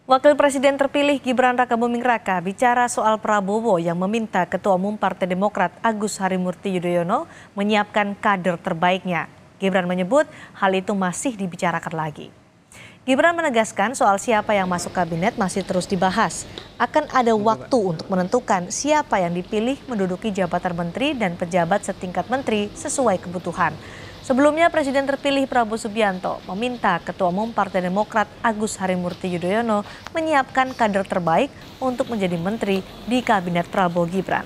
Wakil Presiden terpilih Gibran Rakabuming Raka bicara soal Prabowo yang meminta Ketua Umum Partai Demokrat Agus Harimurti Yudhoyono menyiapkan kader terbaiknya. Gibran menyebut hal itu masih dibicarakan lagi. Gibran menegaskan soal siapa yang masuk kabinet masih terus dibahas. Akan ada waktu untuk menentukan siapa yang dipilih menduduki jabatan menteri dan pejabat setingkat menteri sesuai kebutuhan. Sebelumnya Presiden terpilih Prabowo Subianto meminta Ketua Umum Partai Demokrat Agus Harimurti Yudhoyono menyiapkan kader terbaik untuk menjadi menteri di Kabinet Prabowo Gibran.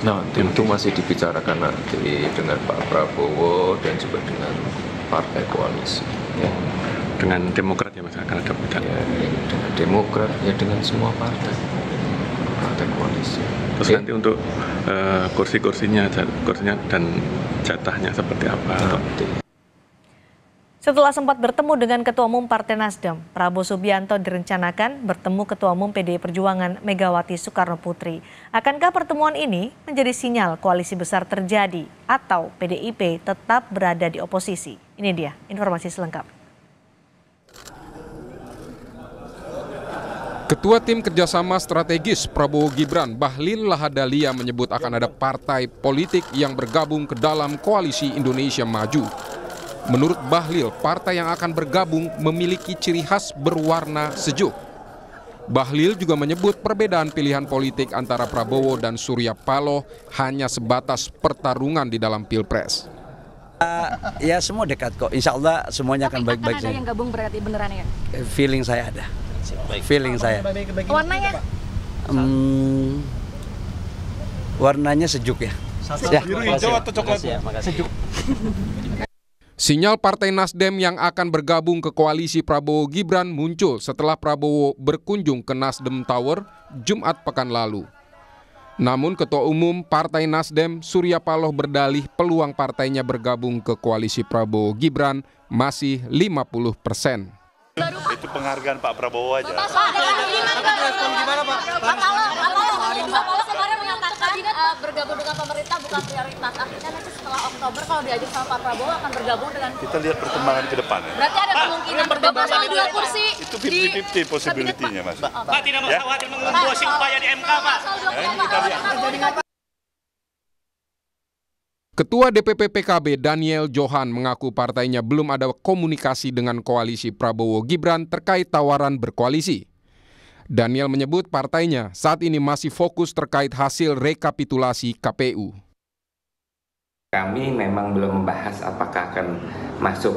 Nah, tentu masih dibicarakan nanti dengan Pak Prabowo dan juga dengan partai koalisi. Ya. Dengan Demokrat ya Mas, akan ada putaran. Ya, dengan Demokrat, ya dengan semua partai koalisi. Terus nanti untuk kursi-kursinya dan jatahnya seperti apa? Setelah sempat bertemu dengan Ketua Umum Partai Nasdem, Prabowo Subianto direncanakan bertemu Ketua Umum PDI Perjuangan Megawati Soekarno Putri. Akankah pertemuan ini menjadi sinyal koalisi besar terjadi atau PDIP tetap berada di oposisi? Ini dia informasi selengkapnya. Ketua Tim Kerjasama Strategis Prabowo Gibran, Bahlil Lahadalia menyebut akan ada partai politik yang bergabung ke dalam Koalisi Indonesia Maju. Menurut Bahlil, partai yang akan bergabung memiliki ciri khas berwarna sejuk. Bahlil juga menyebut perbedaan pilihan politik antara Prabowo dan Surya Paloh hanya sebatas pertarungan di dalam Pilpres. Ya semua dekat kok, insya Allah semuanya akan baik-baik saja. Ada yang gabung berarti beneran ya? Feeling saya ada. Feeling saya. Warnanya? Warnanya sejuk ya. Biru, hijau atau coklat? Sejuk. Sinyal Partai Nasdem yang akan bergabung ke koalisi Prabowo Gibran muncul setelah Prabowo berkunjung ke Nasdem Tower Jumat pekan lalu. Namun Ketua Umum Partai Nasdem Surya Paloh berdalih peluang partainya bergabung ke koalisi Prabowo Gibran masih 50%. Itu penghargaan Pak Prabowo aja. Pak Paloh kemarin menyatakan bergabung dengan pemerintah bukan prioritas. Artinya nanti setelah Oktober kalau diajak sama Pak Prabowo akan bergabung dengan... Kita lihat perkembangan ke depan. Berarti ada kemungkinan bergabung soal 2 kursi. Itu 50-50 possibility-nya, Mas. Pak tidak mau khawatir menggembosi upaya di MK, Pak. Ketua DPP PKB Daniel Johan mengaku partainya belum ada komunikasi dengan koalisi Prabowo Gibran terkait tawaran berkoalisi. Daniel menyebut partainya saat ini masih fokus terkait hasil rekapitulasi KPU. Kami memang belum membahas apakah akan masuk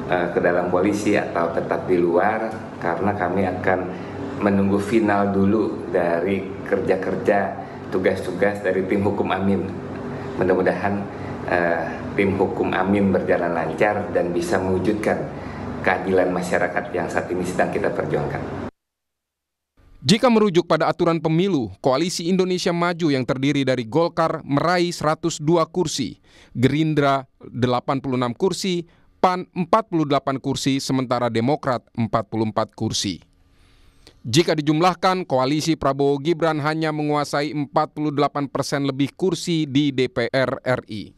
ke dalam koalisi atau tetap di luar, karena kami akan menunggu final dulu dari kerja-kerja tugas-tugas dari tim hukum Amin. Mudah-mudahan tim hukum Amin berjalan lancar dan bisa mewujudkan keadilan masyarakat yang saat ini sedang kita perjuangkan. Jika merujuk pada aturan pemilu, Koalisi Indonesia Maju yang terdiri dari Golkar meraih 102 kursi, Gerindra 86 kursi, PAN 48 kursi, sementara Demokrat 44 kursi. Jika dijumlahkan, koalisi Prabowo Gibran hanya menguasai 48% lebih kursi di DPR RI.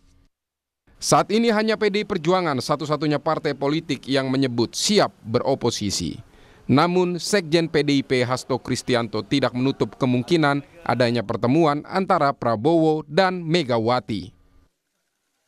Saat ini hanya PDI Perjuangan satu-satunya partai politik yang menyebut siap beroposisi. Namun, Sekjen PDIP Hasto Kristianto tidak menutup kemungkinan adanya pertemuan antara Prabowo dan Megawati.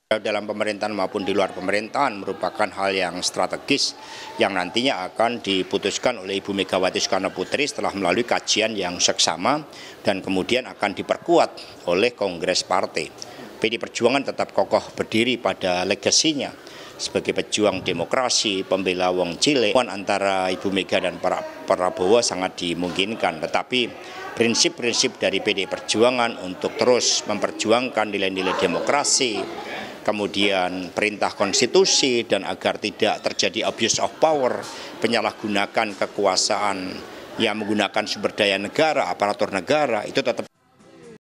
Dalam pemerintahan maupun di luar pemerintahan merupakan hal yang strategis yang nantinya akan diputuskan oleh Ibu Megawati Soekarno Putri setelah melalui kajian yang seksama dan kemudian akan diperkuat oleh Kongres Partai. PDI Perjuangan tetap kokoh berdiri pada legasinya sebagai pejuang demokrasi, pembela wong cilik. Antara Ibu Mega dan Prabowo sangat dimungkinkan, tetapi prinsip-prinsip dari PDI Perjuangan untuk terus memperjuangkan nilai-nilai demokrasi, kemudian perintah konstitusi, dan agar tidak terjadi abuse of power, penyalahgunakan kekuasaan yang menggunakan sumber daya negara, aparatur negara, itu tetap